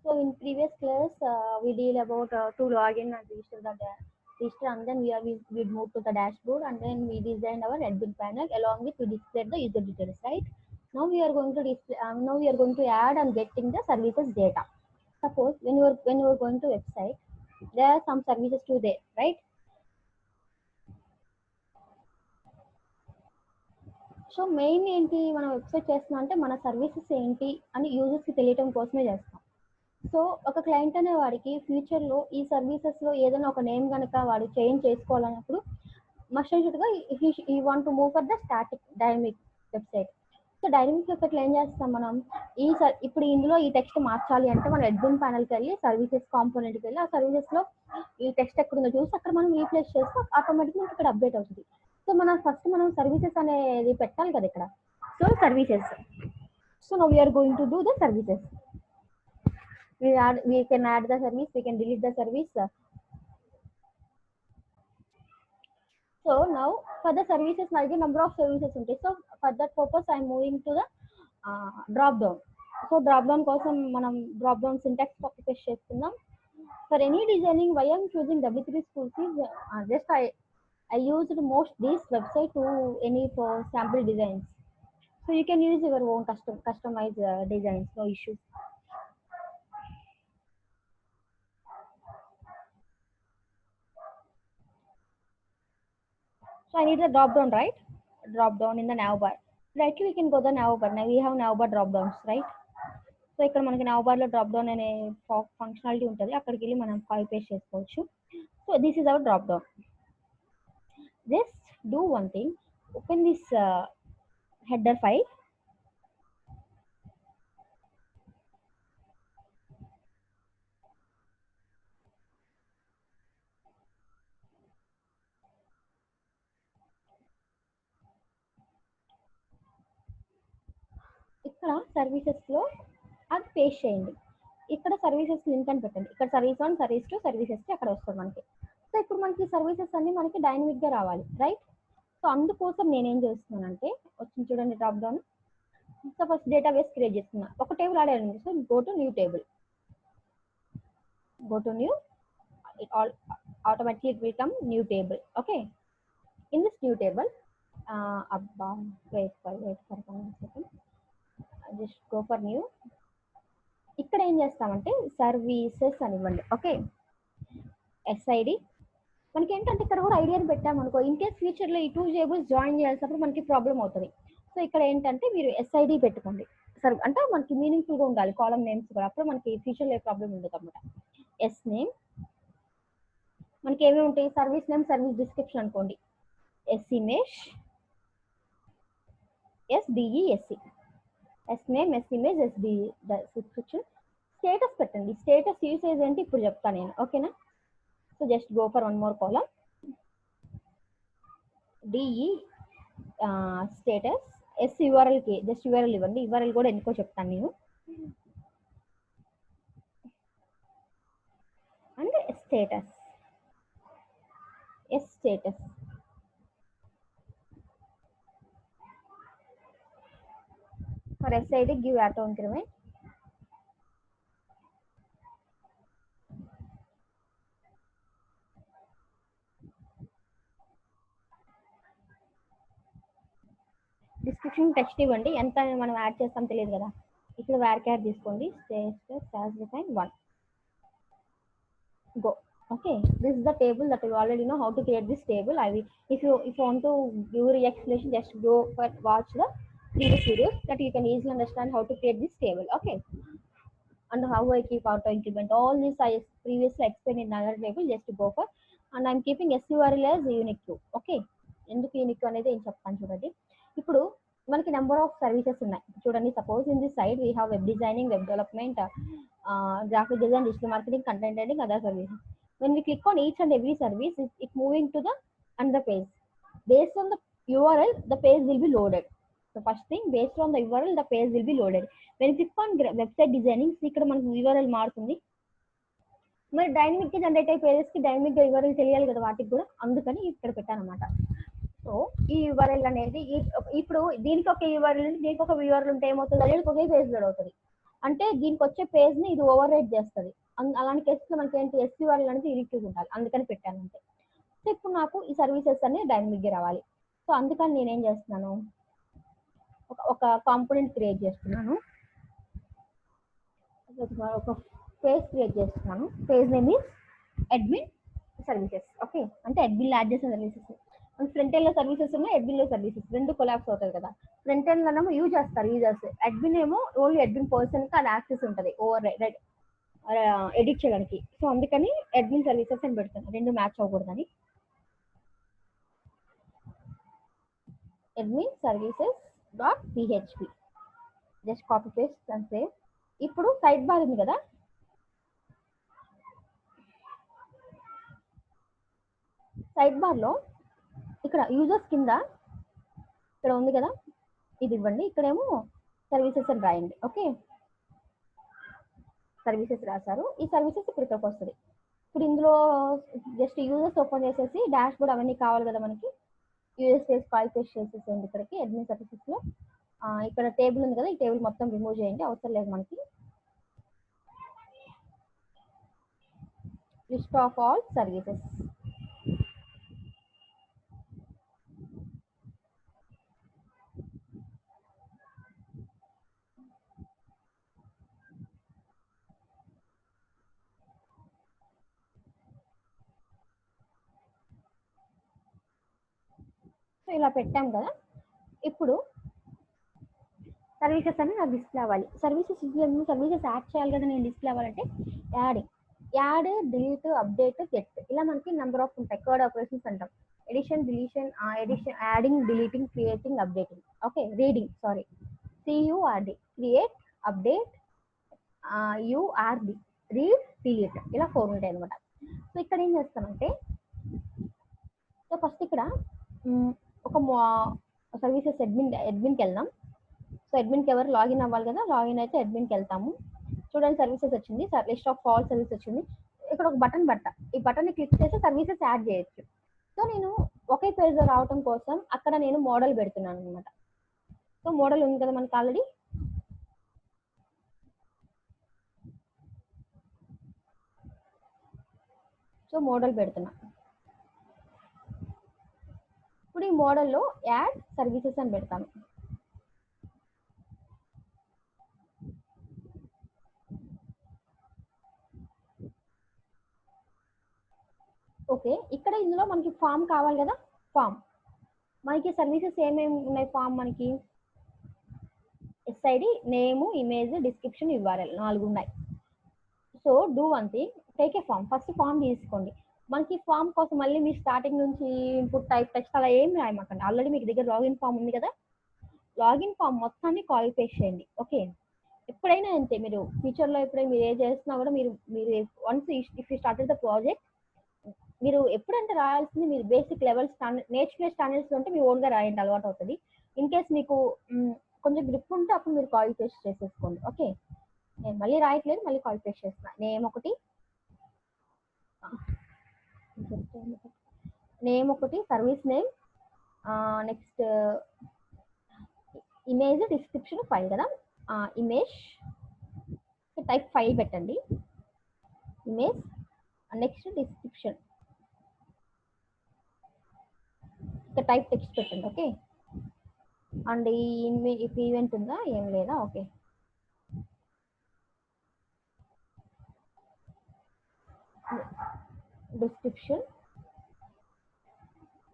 So in previous class, we deal about to log in and register, and then we move to the dashboard, and then we designed our admin panel along with we displayed the user details, right? Now we are going to display. Now we are going to add and getting the services data. Suppose when you are going to website, there are some services too there, right? So main ఏంటి మనం website చేస్తున్నాం అంటే మన services ఏంటి అని యూజర్స్కి తెలియటం కోసమే చేస్తాం. సో ఒక క్లయింట్ అనే వాడికి ఫ్యూచర్లో ఈ సర్వీసెస్లో ఏదైనా ఒక నేమ్ కనుక వాడు చేంజ్ చేసుకోవాలన్నప్పుడు మస్ట్ అండ్ షుడ్గా ఈ want to move for the static dynamic website. So dynamic వెబ్సైట్లో ఏం చేస్తాం మనం, ఇప్పుడు ఇందులో ఈ టెక్స్ట్ మార్చాలి అంటే మనం అడ్మిన్ ప్యానల్కి వెళ్ళి సర్వీసెస్ కాంపోనెంట్కి వెళ్ళి ఆ సర్వీసెస్లో ఈ టెక్స్ట్ ఎక్కడుందో చూసి అక్కడ మనం రీప్లేస్ చేస్తే ఆటోమేటిక్గా మనకి ఇక్కడ అప్డేట్ అవుతుంది. సో మనం సర్వీసెస్ అనేది పెట్టాలి కదా ఇక్కడ. So services, so now we're going to do the services. We can add the service, we can delete the service. So now for the services, the number of services ఉంటాయి. So for that purpose I am moving to the drop down. So drop down కోసం మనం drop down syntax copy paste చేస్తున్నాం. For any designing, why I am choosing W3 Schools is just I used most this website to any for sample designs. So you can use your own customized designs, no issues. So I need the drop down, right? Drop down in the nav bar. Directly we can go the nav bar. Now we have nav bar drop downs, right? So ఇక్కడ మనకి nav bar లో drop down అనే functionality ఉంటుంది, అక్కడికి వెళ్ళి మనం copy paste చేసుకోవచ్చు. So this is our drop down. Just do one thing, open this header file. ఇక్కడ సర్వీసెస్ లో అది పేస్ట్ చేయండి. ఇక్కడ సర్వీసెస్ లింక్ అని పెట్టండి. ఇక్కడ సర్వీస్ 1, సర్వీస్ 2, సర్వీసెస్ 3 అక్కడ వస్తుంది మనకి. సో ఇప్పుడు మనకి సర్వీసెస్ అన్ని మనకి డైనమిక్ గా రావాలి, రైట్? సో అందుకోసం నేనేం చేస్తున్నానంటే వచ్చింది చూడండి drop down. So first database create చేస్తున్నా, ఒక టేబుల్ ఆడాలి. So go to new table, go to new, it all automatically it will come new table. Okay, in this new table wait for 1 second, just go for new. ఇక్కడ ఏం చేస్తామంటే services అని ఇవ్వండి. Okay, SID మనకి ఏంటంటే ఇక్కడ కూడా ఐడియాని పెట్టామనుకో, ఇన్ కేస్ ఫ్యూచర్లో ఈ 2 టేబుల్స్ జాయిన్ చేయాల్సినప్పుడు మనకి ప్రాబ్లం అవుతుంది. సో ఇక్కడ ఏంటంటే మీరు SID పెట్టుకోండి. సరే అంటే మనకి మీనింగ్ఫుల్గా ఉండాలి కాలమ్ నేమ్స్ కూడా, అప్పుడు మనకి ఫ్యూచర్లో ఏ ప్రాబ్లం ఉండదు అనమాట. ఎస్ నేమ్ మనకి ఏమేమి ఉంటాయి, సర్వీస్ నేమ్, సర్వీస్ డిస్క్రిప్షన్ అనుకోండి. S image, SDESC, S name, S image, SDE description. Status పెట్టండి. స్టేటస్ యూసేజ్ ఏంటి ఇప్పుడు చెప్తాను నేను, ఓకేనా? So just go for 1 more column, DE status. S URLకి జస్ట్ URL ఇవ్వండి. URL కూడా ఎందుకో చెప్తాను నేను. And status, S status. For SID give auto increment. Description text ఇవ్వండి, ఎంత మనం యాడ్ చేస్తాం తెలియదు కదా. ఇక్కడ varchar తీసుకోండి, status as defined 1. Go. Okay, this is the table that you already know how to create this table. If you want to give re-explanation, just go for watch the previous videos that you can easily understand how to create this table. Okay, and how I keep auto increment, all this I previously explained in another table. Just go for, and I'm keeping SURL as unique too. Okay, ఎందుకు unique అనేది ఏం చెప్తాను చూడండి. ఇప్పుడు మనకి number of services ఉన్నాయి చూడండి. Suppose in this side we have web designing, web development, graphic design, digital marketing, content editing, other services. When we click on each and every service, it moving to the another page. Based on the URL, the page will be loaded. So first thing, based on the URL, the page will be loaded. When you click on website designing, ఇక్కడ మనకు URL మారుతుంది. మరి dynamic గా generate అయ్యే pages కి dynamic గా URL తెలియాలి కదా వాటికి కూడా, అందుకని ఇక్కడ పెట్టాను అనమాట. సో ఈ URL అనేది ఇప్పుడు దీనికి ఒక URL, దీనికి ఒక URL ఉంటే ఏమవుతుంది, అనేది ఒకే పేజ్ లోడ్ అవుతుంది. అంటే దీనికి వచ్చే పేజ్ ని ఇది ఓవర్ రైట్ చేస్తుంది. అలాంటి కేసులో మనకి ఏంటి SQL అనేది ఇరిక్యూజ్ ఉండాలి, అందుకని పెట్టాను అంతే. సో ఇప్పుడు నాకు ఈ సర్వీసెస్ అన్ని డైనమిక్గా రావాలి. సో అందుకని నేనేం చేస్తున్నాను, ఒక కాంపోనెంట్ క్రియేట్ చేస్తున్నాను, ఒక పేజ్ క్రియేట్ చేస్తున్నాను. Page name is admin services. Okay, అంటే అడ్మిన్ యాడ్ చేసిన సర్వీసెస్. ఫ్రంట్ ఎండ్ లో సర్వీసెస్ ఉన్నాయి, అడ్మిన్ లో సర్వీసెస్, రెండు కొలాప్స్ అవుతాయి కదా. ఫ్రంట్ ఎండ్ లోనేమో యూజ్ చేస్తారు యూజర్స్, అడ్మిన్ ఏమో ఓన్లీ అడ్మిన్ పర్సన్ కి అది యాక్సెస్ ఉంటుంది ఓవర్ ఎడిట్ చేయడానికి. సో అందుకని అడ్మిన్ సర్వీసెస్ అని పెడుతున్నాను, రెండు మ్యాచ్ అవ్వకూడదని. admin services dot php just copy paste and save. ఇప్పుడు సైడ్ బార్ ఉంది కదా, సైడ్ బార్ లో ఇక్కడ యూజర్స్ కింద ఇక్కడ ఉంది కదా, ఇది ఇవ్వండి. ఇక్కడేమో సర్వీసెస్ అని రాయండి. ఓకే, సర్వీసెస్ రాశారు. ఈ సర్వీసెస్ ఇప్పుడు ఇక్కడికి వస్తుంది. ఇప్పుడు ఇందులో జస్ట్ యూజర్స్ ఓపెన్ చేసేసి డాష్ బోర్డ్ అవన్నీ కావాలి కదా మనకి, యూఎస్ఎస్ కాల్ పేస్ట్ చేసేసేయండి ఇక్కడికి అడ్మిన్ సర్వీసెస్ లో. ఇక్కడ టేబుల్ ఉంది కదా, ఈ టేబుల్ మొత్తం రిమూవ్ చేయండి, అవసరం లేదు మనకి. List of all services. So ఇలా పెట్టాం కదా. ఇప్పుడు సర్వీసెస్ అని నాకు డిస్ప్లే అవ్వాలి. సర్వీసెస్ యాడ్ చేయాలి కదా నేను డిస్ప్లే అవ్వాలంటే, యాడ్ డిలీట్ అప్డేట్ గెట్ ఇలా మనకి నెంబర్ ఆఫ్ ఉంటాయి, కర్డ్ ఆపరేషన్స్ అంటాం. Addition deletion, adding deleting creating updating. Okay, reading sorry, CURD create update, URD read delete, ఇలా 4 ఉంటాయి అనమాట. సో ఇక్కడ ఏం చేస్తామంటే, సో ఫస్ట్ ఇక్కడ ఒక సర్వీసెస్ అడ్మిన్కి వెళ్దాం. సో అడ్మిన్కి ఎవరు లాగిన్ అవ్వాలి కదా, లాగిన్ అయితే అడ్మిన్కి వెళ్తాము. చూడండి సర్వీసెస్ వచ్చింది, లిస్ట్ ఆఫ్ ఆల్ సర్వీసెస్ వచ్చింది. ఇక్కడ ఒక బటన్ ఈ బటన్ ని క్లిక్ చేసి సర్వీసెస్ యాడ్ చేయొచ్చు. సో నేను ఒకే పేజ్ రావడం కోసం అక్కడ నేను మోడల్ పెడుతున్నాను అనమాట. సో మోడల్ ఉంది కదా మనకి ఆల్రెడీ, సో మోడల్ పెడుతున్నా. ఇప్పుడు ఈ మోడల్లో యాడ్ సర్వీసెస్ అని పెడతాను. ఓకే, ఇక్కడ ఇందులో మనకి ఫామ్ కావాలి కదా, ఫామ్ మనకి సర్వీసెస్ ఏమేమి ఉన్నాయి, ఫామ్ మనకి SID, name, image, description, URL 4 ఉన్నాయి. So do one thing, take a form. First form తీసుకోండి. మనకి ఫామ్ కోసం మళ్ళీ మీరు స్టార్టింగ్ నుంచి ఇన్పుట్ టైప్ టెక్స్ట్ అలా ఏం రాయమాకండి, ఆల్రెడీ మీకు దగ్గర లాగిన్ ఫామ్ ఉంది కదా, లాగిన్ ఫామ్ మొత్తాన్ని కాపీ పేస్ట్ చేయండి. ఓకే, ఎప్పుడైనా అంతే, మీరు ఫ్యూచర్లో ఎప్పుడైనా మీరు ఏ చేస్తున్నా కూడా మీరు once if you started the project, మీరు ఎప్పుడంటే రాయాల్సింది మీరు బేసిక్ లెవెల్ నేర్చుకునే స్టాండర్డ్స్ ఉంటే మీ ఓన్గా రాయండి, అలవాటు అవుతుంది. ఇన్ కేస్ మీకు కొంచెం గ్రిప్ ఉంటే అప్పుడు మీరు కాపీ పేస్ట్ చేసేసుకోండి. ఓకే, నేను మళ్ళీ రాయట్లేదు, మళ్ళీ కాపీ పేస్ట్ చేస్తున్నా. నేమ్ ఒకటి, service name, next image, description, file కదా, ఇమేజ్ టైప్ ఫైల్ పెట్టండి, image, next description type text పెట్టండి. ఓకే, అండ్ ఈ ఈవెంట్ ఉందా ఏం లేదా, ఓకే,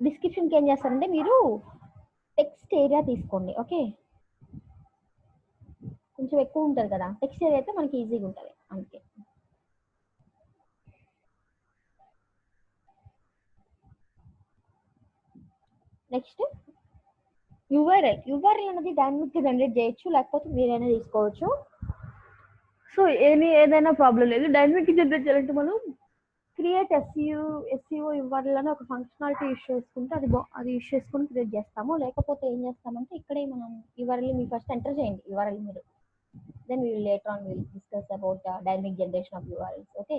డిస్క్రిప్షన్కి ఏం చేస్తారంటే మీరు టెక్స్ట్ ఏరియా తీసుకోండి. ఓకే, కొంచెం ఎక్కువ ఉంటుంది కదా, టెక్స్ట్ ఏరియా అయితే మనకి ఈజీగా ఉంటుంది అందుకే. నెక్స్ట్ URL అనేది డైనమిక్ జనరేట్ చేయొచ్చు, లేకపోతే మీరైనా తీసుకోవచ్చు. సో ఏదైనా ప్రాబ్లం లేదు. డైనమిక్ జనరేట్ చేయాలంటే మనం క్రియేట్ SEO URL అని ఒక ఫంక్షనాలిటీ యూస్ చేసుకుంటే అది యూస్ చేసుకుని క్రియేట్ చేస్తాము. లేకపోతే ఏం చేస్తామంటే ఇక్కడే మనం URL మీరు ఫస్ట్ ఎంటర్ చేయండి, URL మీరు, then later on we'll discuss about dynamic generation of URLs. Okay,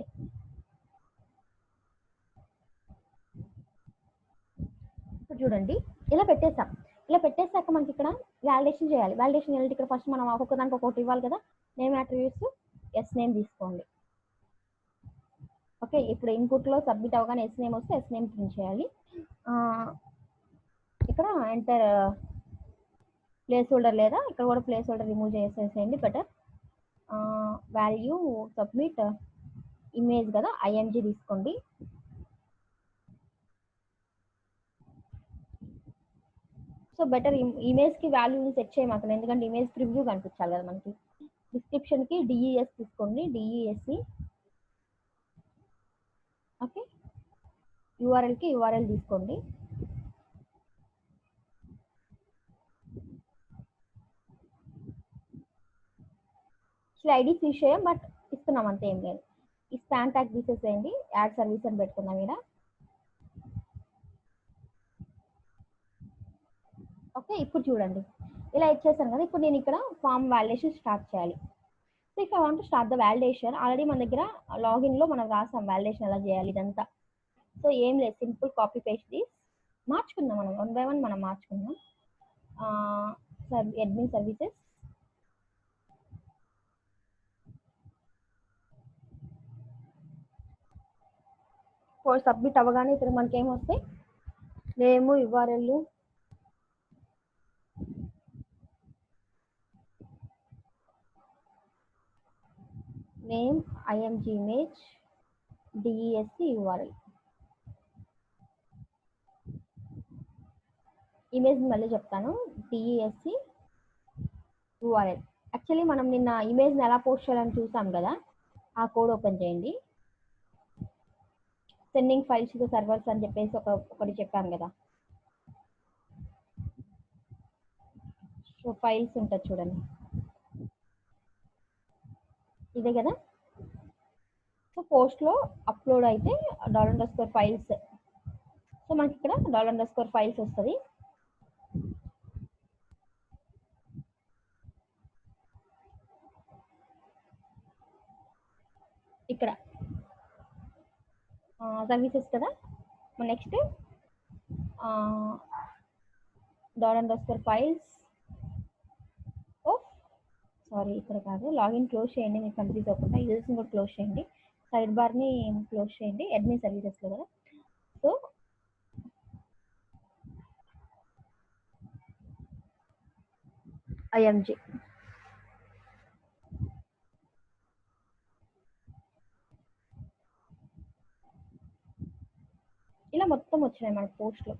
చూడండి ఇలా పెట్టేసాం. ఇలా పెట్టేసాక మనకి ఇక్కడ వాలిడేషన్ చేయాలి. వాలిడేషన్ చేయాలంటే ఇక్కడ ఫస్ట్ మనం ఒక్కొక్క దానికి ఒక్కొక్కటి ఇవ్వాలి కదా. నేమ్ అట్రిబ్యూట్స్ ఎస్ నేమ్ తీసుకోండి. ఓకే, ఇప్పుడు ఇన్పుట్లో సబ్మిట్ అవగానే ఎస్ నేమ్ వస్తే ఎస్ నేమ్ ప్రింట్ చేయాలి. ఇక్కడ ఎంటర్ ప్లేస్ హోల్డర్ లేదా ఇక్కడ కూడా ప్లేస్ హోల్డర్ రిమూవ్ చేసేసేయండి బెటర్. వాల్యూ సబ్మిట్ ఇమేజ్ కదా, ఐఎంజీ తీసుకోండి. సో బెటర్ ఇమేజ్కి వాల్యూని సెట్ చేయమాకండి, ఎందుకంటే ఇమేజ్ ప్రివ్యూ కనిపించాలి కదా మనకి. డిస్క్రిప్షన్కి డిఈఎస్ తీసుకోండి, డిఈఎస్సి. ఓకే, యూఆర్ఎల్కి యూఆర్ఎల్ తీసుకోండి. ఐడి ఫిల్ చేయం బట్ ఇస్తున్నాం అంతే, ఏం లేదు. ఈ స్పాన్ ట్యాగ్ తీసేసేయండి, యాడ్ సర్వీస్ అని పెట్టుకుందాం ఇక్కడ. ఓకే, ఇప్పుడు చూడండి ఇలా ఇచ్చేసాను కదా. ఇప్పుడు నేను ఇక్కడ ఫామ్ వాలిడేషన్ స్టార్ట్ చేయాలి. So if I want to start the validation, already మన దగ్గర లాగిన్లో మనం రాసాం వాలిడేషన్ ఎలా చేయాలి ఇదంతా. సో ఏం లేదు, సింపుల్ కాపీ పేస్ట్ ది మార్చుకుందాం, మనం 1 by 1 మనం మార్చుకుందాం. అడ్మిన్ సర్వీసెస్, సబ్మిట్ అవ్వగానే ఇక్కడ మనకి ఏమొస్తాయి, name, URL, name, IMG image, DESC, URL. Image మళ్ళీ చెప్తాను, డిఈఎస్సి, యూఆర్ఎల్. యాక్చువల్లీ మనం నిన్న ఇమేజ్ని ఎలా పోస్ట్ చేయాలని చూసాం కదా, ఆ కోడ్ ఓపెన్ చేయండి. సెండింగ్ ఫైల్స్ టు సర్వర్స్ అని చెప్పేసి ఒకటి చెప్పాను కదా. సో ఫైల్స్ ఉంటుంది చూడండి, ఇదే కదా. సో పోస్ట్లో అప్లోడ్ అయితే $_ఫైల్స్. సో మనకి ఇక్కడ $_ఫైల్స్ వస్తుంది. ఇక్కడ సర్వీసెస్ కదా. నెక్స్ట్ $_ఫైల్స్ ఆఫ్, సారీ ఇక్కడ కాదు, లాగిన్ క్లోజ్ చేయండి, మీకు కన్ఫ్యూజ్ అవ్వకుండా. యూజర్స్ని కూడా క్లోజ్ చేయండి, సైడ్ బార్ని క్లోజ్ చేయండి, అడ్మిన్ సర్వీసెస్లో కదా. సో ఐఎంజీ ఇలా మొత్తం వచ్చినాయి మన పోస్ట్లో.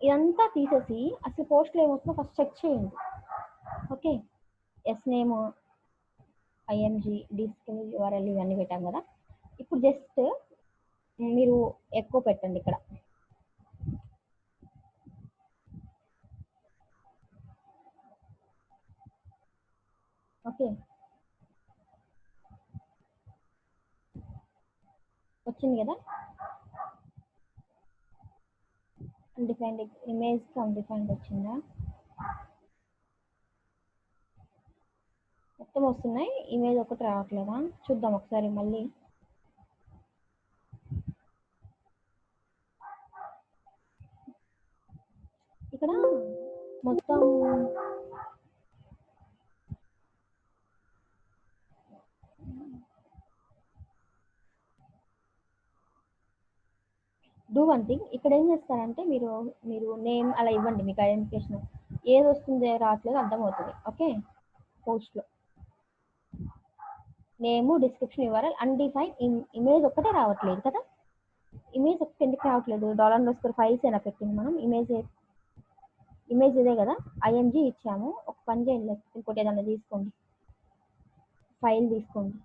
ఇదంతా తీసేసి అసలు పోస్ట్లో ఏమొస్తుందో ఫస్ట్ చెక్ చేయండి. Okay, s name, IMG, desc, URL ఇవన్నీ పెట్టాం కదా. ఇప్పుడు జస్ట్ మీరు ఎక్కువ పెట్టండి ఇక్కడ. ఓకే, వచ్చింది కదా. అన్డిఫైన్డ్ ఇమేజ్కి అన్డిఫైన్డ్ వచ్చిందా, మొత్తం వస్తున్నాయి, ఇమేజ్ ఒకటి రావట్లేదా చూద్దాం ఒకసారి మళ్ళీ. ఇక్కడ మొత్తం డూ వన్ థింగ్, ఇక్కడ ఏం చేస్తారంటే మీరు మీరు నేమ్ అలా ఇవ్వండి, మీకు ఐడెంటిఫికేషన్ ఏది వస్తుందో రావట్లేదు అర్థమవుతుంది. ఓకే, పోస్ట్లో నేము, డిస్క్రిప్షన్, యూఆర్ఎల్, అన్డిఫైన్ ఇమేజ్ ఒక్కటే రావట్లేదు కదా. ఇమేజ్ ఒక్కటి ఎందుకు రావట్లేదు, $_ఫైల్స్ అయినా పెట్టింది మనం. ఇమేజ్ ఇదే కదా, ఐఎంజీ ఇచ్చాము. ఒక పని చేయండి, ఇంకోటి ఏదైనా తీసుకోండి, ఫైల్ తీసుకోండి.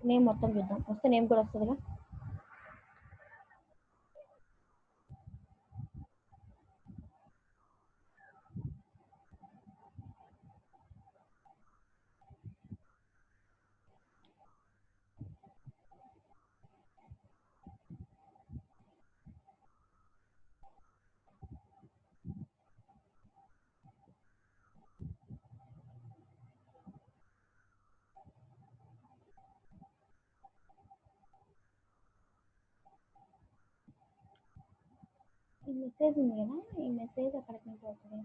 నేమ్ మొత్తం చూద్దాం, వస్తే నేమ్ కూడా వస్తుందిగా. మెసేజ్ ఉంది కదా, ఈ మెసేజ్ అక్కడికి నుంచి వస్తుంది.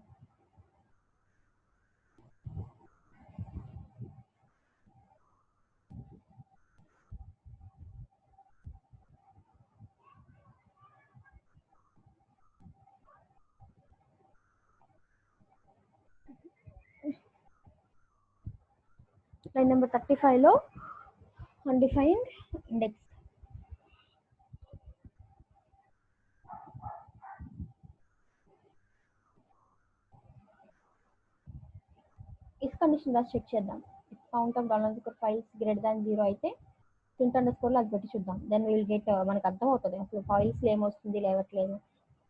లైన్ నెంబర్ 35లో undefined index. ఇఫ్ కండిషన్ రాసి చెక్ చేద్దాం. Count of $_ files greater than 0 అయితే ప్రింట్ అండర్ స్కోర్లో అది పెట్టి చూద్దాం. దెన్ విల్ గెట్, మనకు అర్థం అవుతుంది అసలు ఫైల్స్ ఏమొస్తుంది లేవట్లేదు.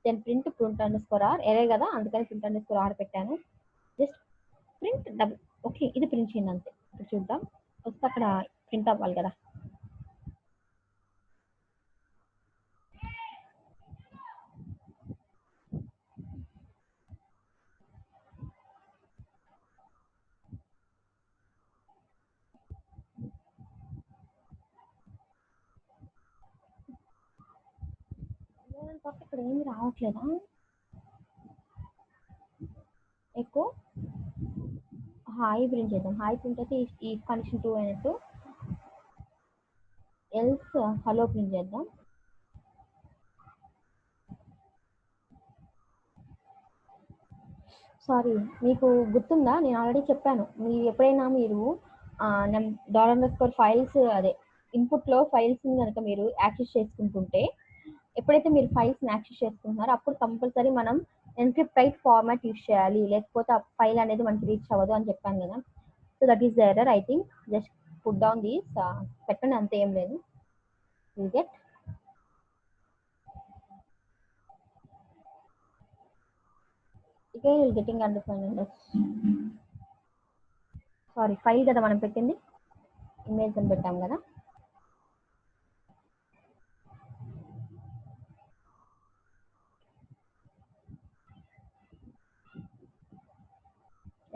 Then print underscore R, array కదా అందుకని ప్రింట్ అండర్ స్కోర్ ఆర్ పెట్టాను. జస్ట్ ప్రింట్ డబుల్, ఓకే ఇది ప్రింట్ చేయండి అంతే. ఇప్పుడు చూద్దాం వస్తే అక్కడ ప్రింట్ అవ్వాలి కదా. ఇక్కడ ఏమి రావట్లేదా ఎక్కువ. హాయ్ ప్రింట్ చేద్దాం. హాయ్ ప్రింట్ అయితే ఈ కండిషన్ 2 అయినట్టు. ఎల్స్ హలో ప్రింట్ చేద్దాం. సారీ, మీకు గుర్తుందా నేను ఆల్రెడీ చెప్పాను, మీరు ఎప్పుడైనా మీరు $_ ఫైల్స్ అదే ఇన్పుట్లో ఫైల్స్ని కనుక మీరు యాక్సెస్ చేసుకుంటుంటే, ఎప్పుడైతే మీరు ఫైల్స్ని యాక్సెస్ చేసుకుంటున్నారో అప్పుడు కంపల్సరీ మనం ఎన్క్రిప్ట్ టైప్ ఫార్మాట్ యూస్ చేయాలి, లేకపోతే ఆ ఫైల్ అనేది మనకి రీచ్ అవ్వదు అని చెప్పాను కదా. So that is the error. I think just put down these, పెట్టండి అంతే, ఏం లేదు. Will get again you're getting undefined index. Sorry, file కదా మనం పెట్టింది, ఇమేజ్ అని పెట్టాం కదా.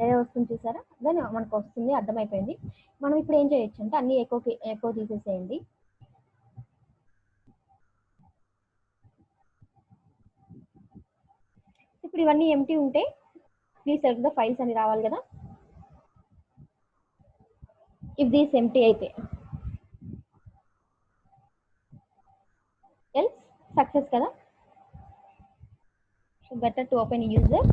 ఏ వస్తుంది చూసారా, దెన్ మనకు వస్తుంది, అర్థమైపోయింది. మనం ఇప్పుడు ఏం చేయొచ్చు అంటే అన్ని ఎకో తీసేసేయండి. ఇప్పుడు ఇవన్నీ ఎంటీ ఉంటే ప్లీజ్ సెలెక్ట్ ద ఫైల్స్ అని రావాలి కదా. ఇఫ్ దీస్ ఎంటీ అయితే ఎల్స్ సక్సెస్ కదా. So better to open user.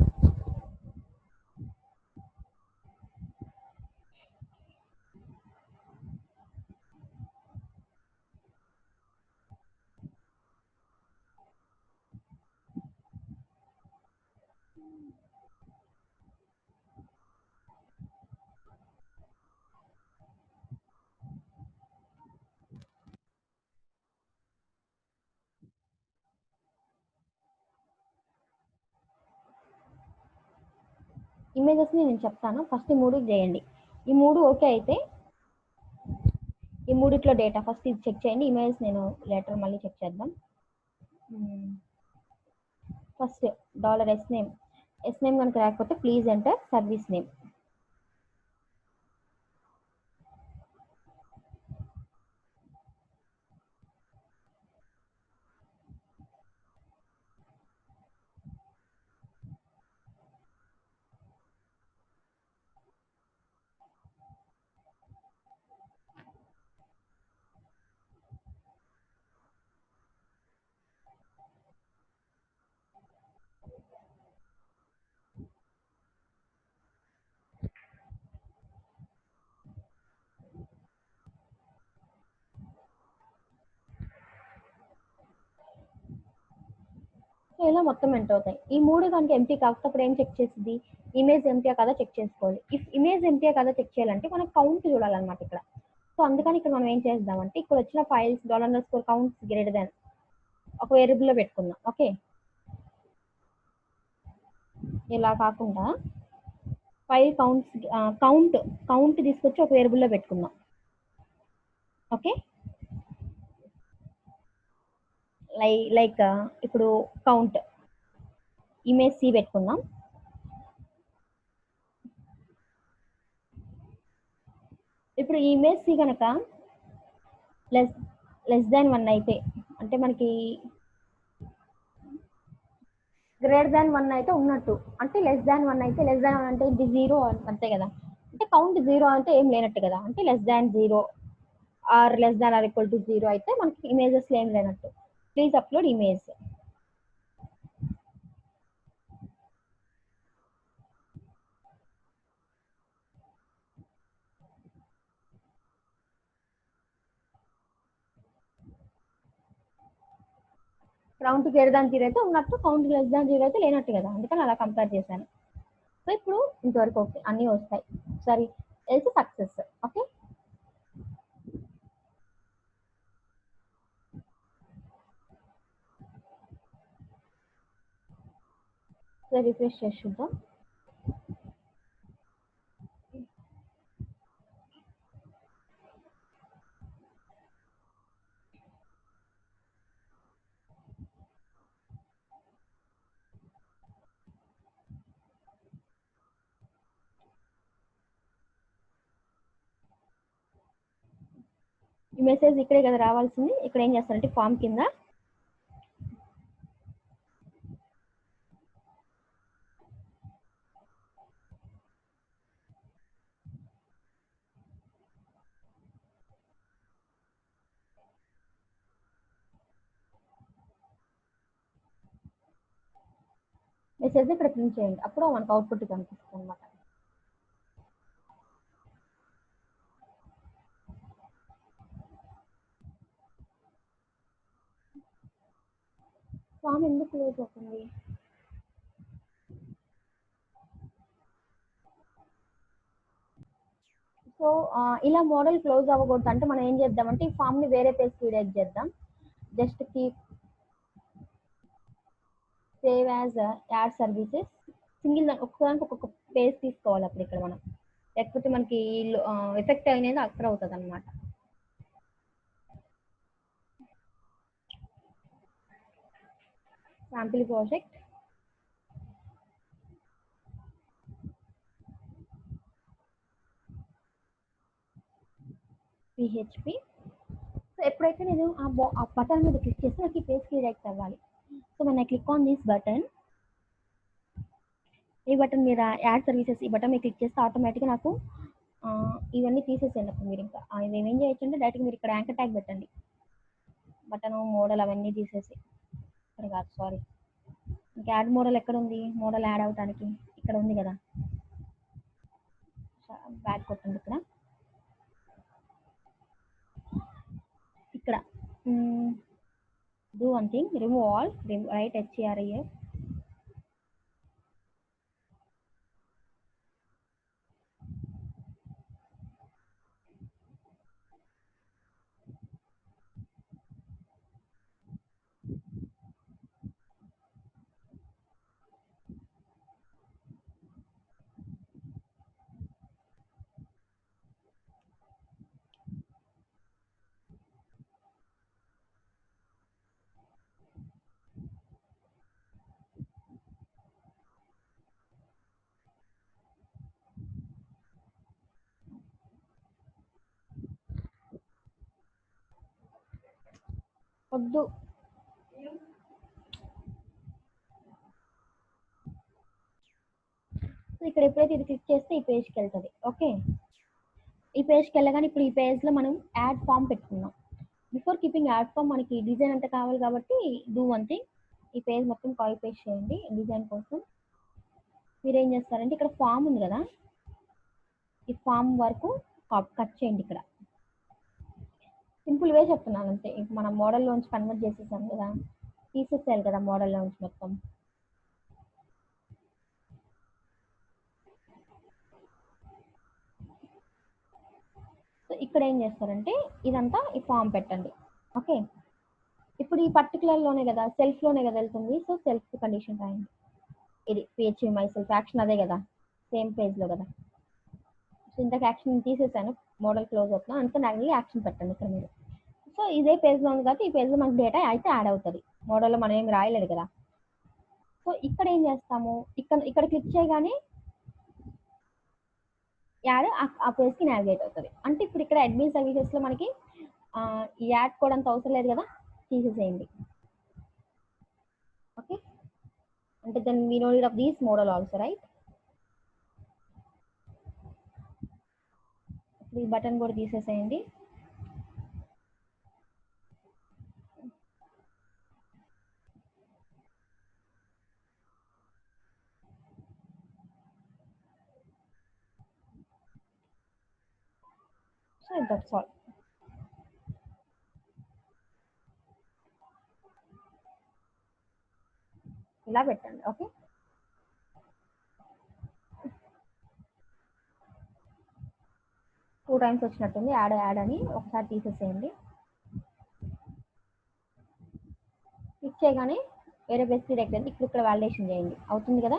ఇమేజెస్ని నేను చెప్తాను, ఫస్ట్ ఈ 3 చేయండి. ఈ 3 ఓకే అయితే ఈ 3 డేటా ఫస్ట్ ఇది చెక్ చేయండి. ఇమేజెస్ నేను లేటర్ మళ్ళీ చెక్ చేద్దాం. ఫస్ట్ ఎస్ నేమ్ కనుక రాకపోతే please enter service name. So ఇలా మొత్తం ఎంటర్ అవుతాయి. ఈ 3 కనుక ఎంటీ కాకపోతే ఏం చెక్ చేసింది, ఇమేజ్ ఎంటీ కదా చెక్ చేసుకోవాలి. ఇఫ్ ఇమేజ్ ఎంటీ కదా చెక్ చేయాలంటే మనం కౌంట్ చూడాలన్నమాట ఇక్కడ. సో అందుకని ఇక్కడ మనం ఏం చేద్దామంటే ఇక్కడ వచ్చిన ఫైల్స్ $_ కౌంట్స్ గ్రేటర్ దాన్ ఒక వేరియబుల్లో పెట్టుకుందాం. ఓకే, ఇలా కాకుండా ఫైల్ కౌంట్ తీసుకొచ్చి ఒక వేరియబుల్లో పెట్టుకుందాం. ఓకే, లైక్ ఇప్పుడు కౌంట్ ఇమేజ్ సి పెట్టుకుందాం. ఇప్పుడు ఈ ఇమేజ్ సి కనుక లెస్ దాన్ 1 అయితే, అంటే మనకి గ్రేటర్ దాన్ 1 అయితే ఉన్నట్టు, అంటే లెస్ దాన్ 1 అయితే, లెస్ దాన్ 1 అంటే ఇది 0 అంతే కదా, అంటే కౌంట్ 0 అంటే ఏం లేనట్టు కదా, అంటే less than 0 or less than or equal to 0 అయితే మనకి ఇమేజెస్ ఏం లేనట్టు. Please upload image. Count greater than 0 అయితే ఉన్నట్టు, కౌంట్ లెస్ దాన్ 0 అయితే లేనట్టు కదా, అందుకని అలా కంపేర్ చేశాను. సో ఇప్పుడు ఇంతవరకు ఓకే, అన్నీ వస్తాయి. సరే, else success. Okay, so refresh చేసి చూద్దాం. ఈ మెసేజ్ ఇక్కడే కదా రావాల్సింది. ఇక్కడ ఏం చేస్తారంటే ఫామ్ కింద మెసేజ్ ఇక్కడ ప్రింట్ చేయండి, అప్పుడు మనకు అవుట్పుట్ కనిపిస్తుంది అనమాట. ఫామ్ ఎందుకు క్లోజ్ అవుతుంది? సో ఇలా మోడల్ క్లోజ్ అవ్వకూడదు అంటే మనం ఏం చేద్దామంటే ఈ ఫామ్ ని వేరే పేజ్ రీడైరెక్ట్ చేద్దాం. Just keep save as add services, single ఒక్కదానికి ఒక్కొక్క పేజ్ తీసుకోవాలి అప్పుడు ఇక్కడ మనం, లేకపోతే మనకి ఎఫెక్ట్ అనేది అక్కడ అవుతుంది అనమాట. Sample project PHP. సో ఎప్పుడైతే నేను ఆ బటన్ మీద క్లిక్ చేస్తే నాకు ఈ పేజ్ రీడైరెక్ట్ అవ్వాలి. So when I click on this button, ఈ బటన్ మీద యాడ్ సర్వీసెస్, ఈ బటన్ మీద క్లిక్ చేస్తే ఆటోమేటిక్గా నాకు ఇవన్నీ తీసేసేయండి. అప్పుడు మీరు ఇంకా ఇది ఏం చేయొచ్చు అంటే డైరెక్ట్గా మీరు ఇక్కడ యాంకర్ ట్యాగ్ పెట్టండి, బటన్ మోడల్ అవన్నీ తీసేసి. ఇక్కడ కాదు, సారీ, ఇంకా యాడ్ మోడల్ ఎక్కడ ఉంది? మోడల్ యాడ్ అవడానికి ఇక్కడ ఉంది కదా, బ్యాక్ కొట్టండి. ఇక్కడ do one thing, remove all, write HRIF. వద్దు, సో ఇక్కడ ఎప్పుడైతే ఇది క్లిక్ చేస్తే ఈ పేజ్కి వెళ్తుంది. ఓకే, ఈ పేజ్కి వెళ్ళగానే ఇప్పుడు ఈ పేజ్లో మనం యాడ్ ఫామ్ పెట్టుకున్నాం. బిఫోర్ కీపింగ్ యాడ్ ఫామ్ మనకి డిజైన్ అంతా కావాలి కాబట్టి డూ వన్ థింగ్, ఈ పేజ్ మొత్తం కాపీ పేస్ట్ చేయండి. డిజైన్ కోసం మీరు ఏం చేస్తారంటే ఇక్కడ ఫామ్ ఉంది కదా, ఈ ఫామ్ వరకు కట్ చేయండి. ఇక్కడ సింపుల్ వే చెప్తున్నాను అంతే. మనం మోడల్లోంచి కన్వర్ట్ చేసేసాం కదా, తీసేసేయాలి కదా మోడల్లోంచి మొత్తం. సో ఇక్కడ ఏం చేస్తారంటే ఇదంతా ఈ ఫామ్ పెట్టండి. ఓకే, ఇప్పుడు ఈ పర్టికులర్లోనే కదా, సెల్ఫ్లోనే కదా వెళ్తుంది. సో సెల్ఫ్ కండిషన్ రాయండి. ఇది పిహెచ్పి మై సెల్ఫ్ యాక్షన్ అదే కదా, సేమ్ పేజ్లో కదా. సో ఇంతకు యాక్షన్ తీసేసాను, మోడల్ క్లోజ్ అవుతున్నా, అందుకని యాక్షన్ పెట్టండి ఇక్కడ మీరు. సో ఇదే పేజ్లో ఉంది కాబట్టి ఈ పేజ్లో మనకి డేటా అయితే యాడ్ అవుతుంది. మోడల్లో మనం ఏం రాయలేదు కదా. సో ఇక్కడ ఏం చేస్తాము, ఇక్కడ క్లిక్ చేయగానే యాడ్ ఆ పేజ్కి నావిగేట్ అవుతుంది. అంటే ఇప్పుడు ఇక్కడ అడ్మిన్ సర్వీసెస్లో మనకి ఈ యాడ్ కోడ్ అంత అవసరం లేదు కదా, తీసేసేయండి. ఓకే, అంటే then we know it of this model also, right? ఇప్పుడు ఈ బటన్ కూడా తీసేసేయండి. So that's all. ఇలా పెట్టండి. ఓకే, 2 times వచ్చినట్టుంది. యాడ్ అని ఒకసారి తీసేసేయండి. క్లిక్ చేయగానే వేరే బేస్ డైరెక్ట్ అయితే ఇక్కడ వాలిడేషన్ చేయండి. అవుతుంది కదా.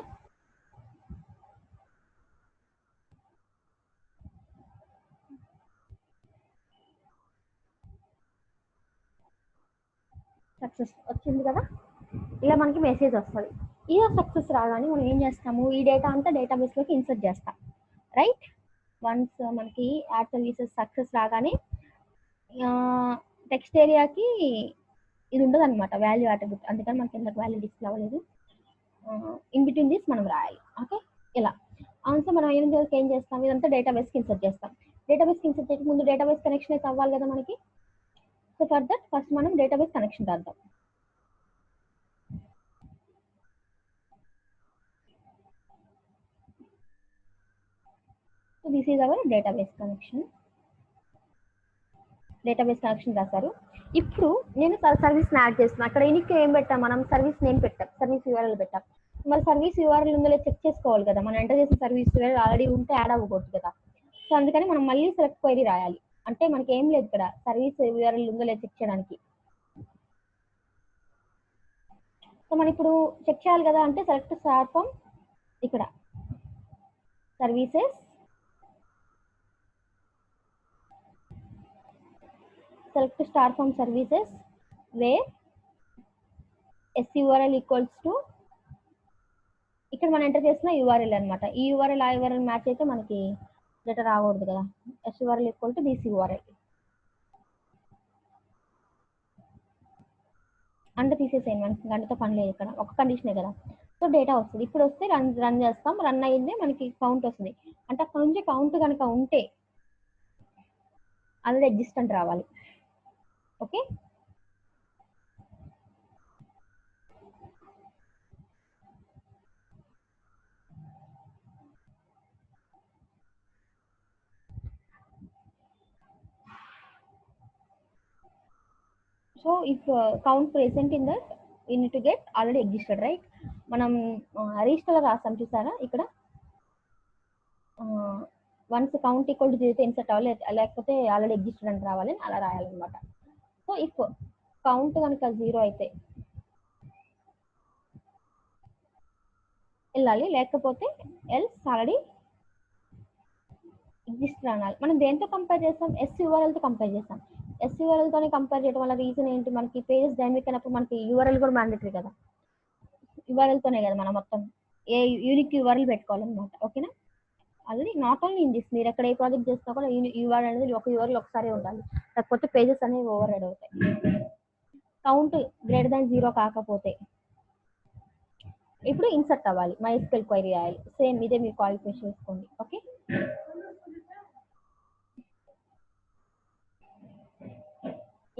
సక్సెస్ వచ్చింది కదా. ఇలా మనకి మెసేజ్ వస్తుంది. ఇలా సక్సెస్ రాగానే మనం ఏం చేస్తాము, ఈ డేటా అంతా డేటాబేస్లోకి ఇన్సర్ట్ చేస్తాం, రైట్? వన్స్ మనకి యాడ్ సర్వీసెస్ సక్సెస్ రాగానే టెక్స్ట్ ఏరియాకి ఇది ఉండదు అనమాట, వాల్యూ అట్రిబ్యూట్. అందుకని మనకి ఎందుకు వాల్యూ డిస్ప్లే అవ్వలేదు. ఇన్ బిట్వీన్ దిస్ మనం రాయాలి. ఓకే, ఇలా ఆన్సర్ మనం ఏం చేస్తాం, ఇదంతా డేటాబేస్కి ఇన్సర్ట్ చేస్తాం. డేటాబేస్కి ఇన్సర్ట్ చేయక ముందు డేటాబేస్ కనెక్షన్ అయితే అవ్వాలి కదా మనకి. సో ఫర్ దట్ ఫస్ట్ మనం డేటాబేస్ కనెక్షన్ రాద్దాం. So this is our database connection. Database connection రాశారు. ఇప్పుడు నేను సర్వీస్ యాడ్ చేస్తున్నాను. అక్కడ ఇనికి ఏం పెట్టాం మనం, సర్వీస్ నేమ్ పెట్టాం, సర్వీస్ యూఆర్ఎల్ పెట్టాం. మరి సర్వీస్ యూఆర్ఎల్ ఉందో లేదో చెక్ చేసుకోవాలి కదా. మనం ఎంటర్ చేసిన సర్వీస్ యూఆర్ఎల్ ఆల్రెడీ ఉంటే యాడ్ అవ్వకూడదు కదా. సో అందుకని మనం మళ్ళీ సెలెక్ట్ క్వైరీ రాయాలి. అంటే మనకి ఏం లేదు ఇక్కడ, సర్వీస్ యూఆర్ఎల్ ఉందో లేదో చెక్ చేయడానికి. సో మనం ఇప్పుడు చెక్ చేయాలి కదా, అంటే సెలెక్ట్ స్టార్ ఫ్రమ్ ఇక్కడ services, select star from services where SURL equals to ఇక్కడ మనం ఎంటర్ చేసిన URL అనమాట. ఈ URL ఆ URL మ్యాచ్ అయితే మనకి డేటా రాకూడదు కదా. SURL equal to this URL అంటే తీసేసేయండి, మనకి గంటతో పని లేదు ఇక్కడ, ఒక కండిషనే కదా. సో డేటా వస్తుంది. ఇప్పుడు వస్తే రన్ చేస్తాం. రన్ అయ్యిందే మనకి కౌంట్ వస్తుంది. అంటే అక్కడ నుంచి కౌంట్ కనుక ఉంటే ఆల్రెడీ ఎగ్జిస్టెంట్ రావాలి. Okay, so if count present in that you need to get already existed, right? మనం రిజిస్టర్లో రాస్తాం చూసారా ఇక్కడ, once count equal to 0 insert అవ్వాలి, లేకపోతే ఆల్రెడీ ఎగ్జిస్టెడ్ అని రావాలి, అలా రాయాలన్నమాట. సో ఇఫ్ కౌంట్ కనుక 0 అయితే వెళ్ళాలి, లేకపోతే ఎల్స్ ఆల్రెడీ ఎగ్జిస్టెడ్ అనాలి. మనం దేంతో కంపేర్ చేస్తాం, SURLతో కంపేర్ చేస్తాం. SURLతోనే కంపేర్ చేయడం వల్ల రీజన్ ఏంటి, మనకి పేజెస్ డైనమిక్ అయినప్పుడు మనకి URL కూడా మ్యాండేటరీ కదా. URLతోనే కదా మనం మొత్తం ఏ యూనిక్ URL పెట్టుకోవాలన్నమాట. ఓకేనా? Already not only in this, మీరు ఎక్కడ ఏ ప్రాజెక్ట్ చేసినా కూడా URL అనేది ఒక URL ఒకసారి ఉండాలి, లేకపోతే పేజెస్ అనేవి ఓవర్ రైడ్ అవుతాయి. కౌంట్ గ్రేటర్ దాన్ 0 కాకపోతే ఇప్పుడు ఇన్సర్ట్ అవ్వాలి, MySQL క్వైరీ రాయాలి. సేమ్ ఇదే మీరు క్వాలిఫై చేసుకోండి. Okay,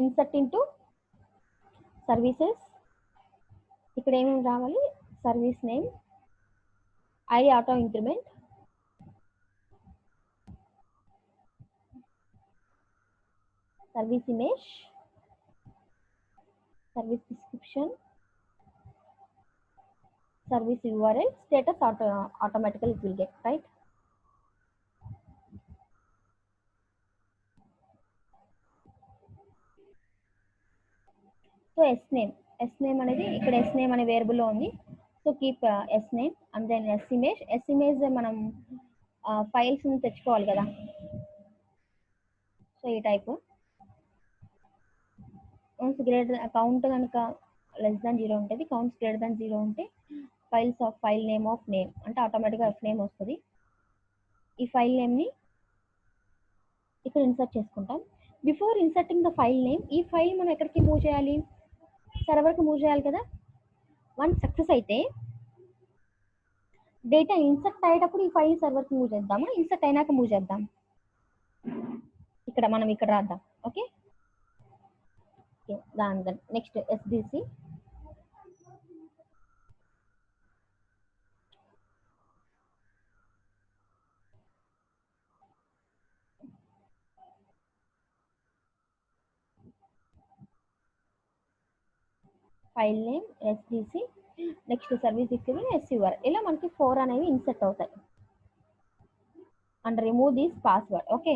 insert into services. ఇక్కడ ఏమేమి రావాలి, service name, ID auto increment, service image, service description, service URL, status automatically it will get, right? So s name అనేది ఇక్కడ s name అనే వేరియబుల్ లో ఉంది. So keep s name and then s image మనం files ని తెచ్చుకోవాలి కదా. So ఈ టైప్ గ్రేటర్ కౌంట్ కనుక లెస్ దాన్ 0 ఉంటుంది, కౌంట్స్ గ్రేటర్ దాన్ 0 ఉంటే files of file name of name అంటే ఆటోమేటిక్గా f నేమ్ వస్తుంది. ఈ ఫైల్ నేమ్ని ఇక్కడ ఇన్సర్ట్ చేసుకుంటాం. Before inserting the file name, ఈ ఫైల్ మనం ఎక్కడికి మూవ్ చేయాలి, సర్వర్కి మూవ్ చేయాలి కదా. వన్ సక్సెస్ అయితే డేటా ఇన్సర్ట్ అయ్యేటప్పుడు ఈ ఫైల్ సర్వర్కి మూవ్ చేద్దామా, ఇన్సర్ట్ అయినాక మూవ్ చేద్దాం? ఇక్కడ మనం ఇక్కడ రాద్దాం. ఓకే, దాని next SDC file name SDC, next service equal SUR. ఇలా మనకి 4 అనేవి ఇన్సర్ట్ అవుతాయి. And remove this password. Okay,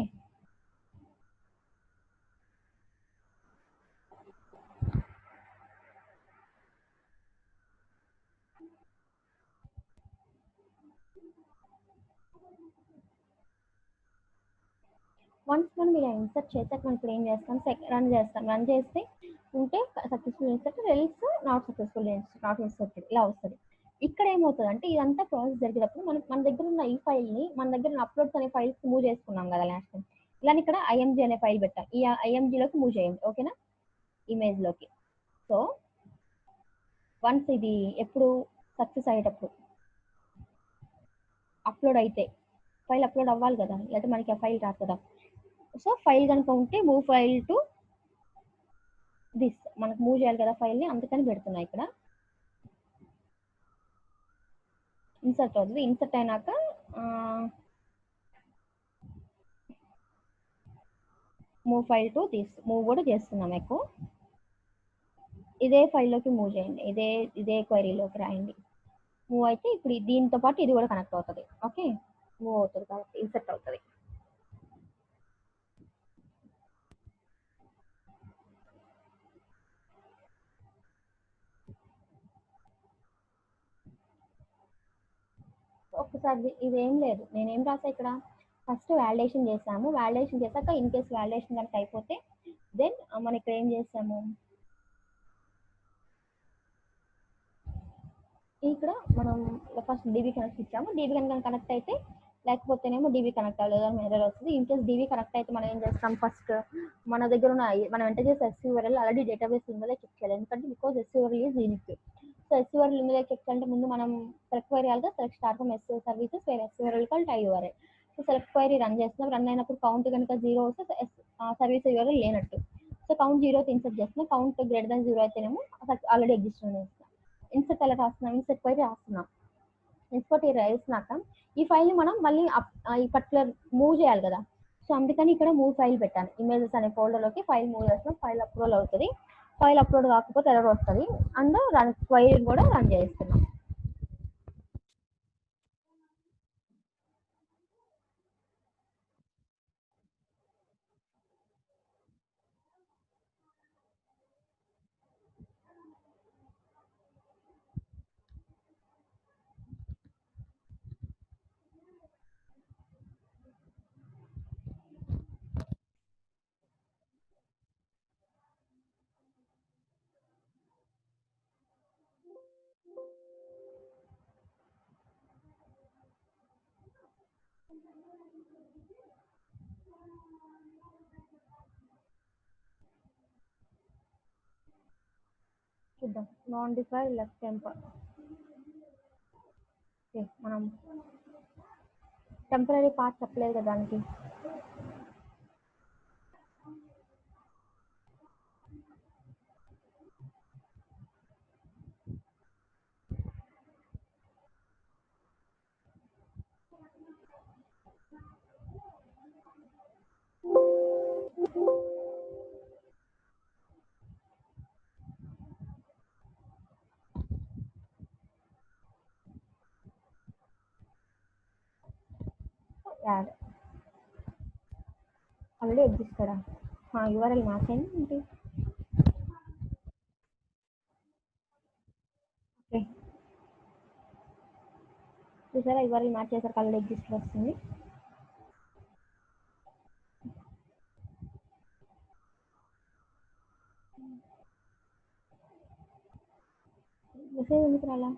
once మనం ఇలా ఇన్సర్ట్ చేసాక మనం ఇప్పుడు ఏం చేస్తాం, రన్ చేస్తాం. రన్ చేస్తే ఉంటే successful insert, else not successful not inserted ఇలా వస్తుంది. ఇక్కడ ఏమవుతుంది అంటే ఇదంతా ప్రాసెస్ జరిగేటప్పుడు మన దగ్గర ఉన్న ఈ ఫైల్ని మన దగ్గర అప్లోడ్స్ అనే ఫైల్స్ మూవ్ చేసుకున్నాం కదా లాస్ట్ టైం. ఇలా ఇక్కడ ఐఎంజీ అనే ఫైల్ పెట్టాం. ఈ ఐఎంజీలోకి మూవ్ చేయండి. ఓకేనా, ఇమేజ్లోకి. సో వన్స్ ఇది ఎప్పుడు సక్సెస్ అయ్యేటప్పుడు అప్లోడ్ అయితే, ఫైల్ అప్లోడ్ అవ్వాలి కదా, లేకపోతే మనకి ఆ ఫైల్ రాదు కదా. సో ఫైల్ కనుక ఉంటే మూవ్ ఫైల్ టు దిస్, మనకు మూవ్ చేయాలి కదా ఫైల్ని, అందుకని పెడుతున్నా ఇక్కడ. ఇన్సర్ట్ అవుతుంది. ఇన్సర్ట్ అయినాక move file to this move కూడా చేస్తున్నాం. ఎక్కువ ఇదే ఫైల్లోకి మూవ్ చేయండి, ఇదే క్వైరీలోకి రాయండి. మూవ్ అయితే ఇప్పుడు దీంతో పాటు ఇది కూడా కనెక్ట్ అవుతుంది. ఓకే, మూవ్ అవుతుంది కాబట్టి ఇన్సర్ట్ అవుతుంది. ఒక్కసారి ఇదేం లేదు, నేనేం రాసా ఇక్కడ, ఫస్ట్ వ్యాలిడేషన్ చేసాము. వ్యాలిడేషన్ చేశాక ఇన్ కేస్ వ్యాలిడేషన్ కనుక అయిపోతే దెన్ మనం ఇక్కడ ఏం చేసాము, ఇక్కడ మనం ఫస్ట్ డీబీ కనెక్ట్ ఇచ్చాము. డీబీ కనుక కనెక్ట్ అయితే, లేకపోతేనేమో డీబీ కనెక్ట్ అవ్వలేదు అని ఎర్రర్ వస్తుంది. ఇన్ కేస్ డీబీ కనెక్ట్ అయితే మనం ఏం చేస్తాం, ఫస్ట్ మన దగ్గర ఉన్న మనం ఎంటర్ చేసే ఎస్యూఆర్ఎల్ ఆల్రెడీ డేటాబేస్ ఉందో చెక్ చేయాలి. ఎందుకంటే because SURL is unique. So SURL ఉందో చెక్ చేయాలంటే ముందు మనం సెలెక్ట్ క్వైరీ చేయాలి. Select star from SUR services వేరే SURL call IURL. So select query run చేస్తున్నాం. రన్ అయినప్పుడు కౌంట్ కనుక 0 వస్తే సర్వీస్ యూఆర్ఎల్ లేనట్టు. సో కౌంట్ 0 ఇన్సర్ట్ చేస్తున్నాం. కౌంట్ గ్రేటర్ దాన్ 0 అయితేనేమో ఆల్రెడీ ఎగ్జిస్ట్ ఉంది. ఇన్సర్ట్ ఎలా రాస్తున్నాం, ఇన్సర్ట్ క్వైరీ రాస్తున్నాం. ఇన్సర్ట్ రాసినాక ఈ ఫైల్ని మనం మళ్ళీ ఈ పర్టికులర్ మూవ్ చేయాలి కదా. సో అందుకని ఇక్కడ మూవ్ ఫైల్ పెట్టాను. ఇమేజెస్ అనే ఫోల్డర్లోకి ఫైల్ మూవ్ చేస్తున్నాం. ఫైల్ అప్లోడ్ అవుతుంది. ఫైల్ అప్లోడ్ కాకపోతే ఎర్రర్ వస్తుంది. అండ్ రన్ క్వైరీ కూడా రన్ చేస్తున్నాం. చూద్దాం, non define left temper. Okay, మనం టెంపరీ పార్ట్ చెప్పలేదు కదా దానికి. యాడ్ ఆల్రెడీ ఎగ్జిస్టెడా, యూఆర్ఎల్ మార్చేయండి ఏంటి. ఓకే, చూసారా యూఆర్ఎల్ మార్చేసరికి ఆల్రెడీ ఎగ్జిస్ట్ వస్తుంది. మెసేజ్ ఎందుకు రాలా?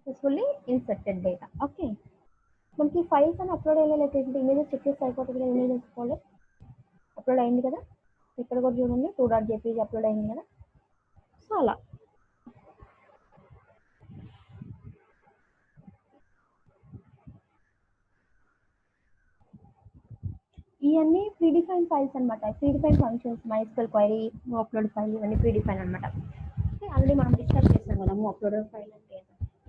Successfully inserted data. ఓకే, మనకి ఫైల్స్ అని అప్లోడ్ అయ్యే లేకపోతే ఇమేజెస్ చెక్ చేస్తే అయిపోతుంది కదా. ఇమేజెస్ ఫోల్డర్ అప్లోడ్ అయింది కదా, ఇక్కడ కూడా చూడండి 2.jpg అప్లోడ్ అయింది కదా. సో అలా ఇవన్నీ ప్రీడిఫైన్ ఫైల్స్ అనమాట. Predefine functions, MySQL query, upload file, ఇవన్నీ ప్రీడిఫైన్ అనమాట. ఆల్రెడీ మనం డిస్కస్ చేస్తాం కదా అప్లోడ్ ఫైల్ అంటే.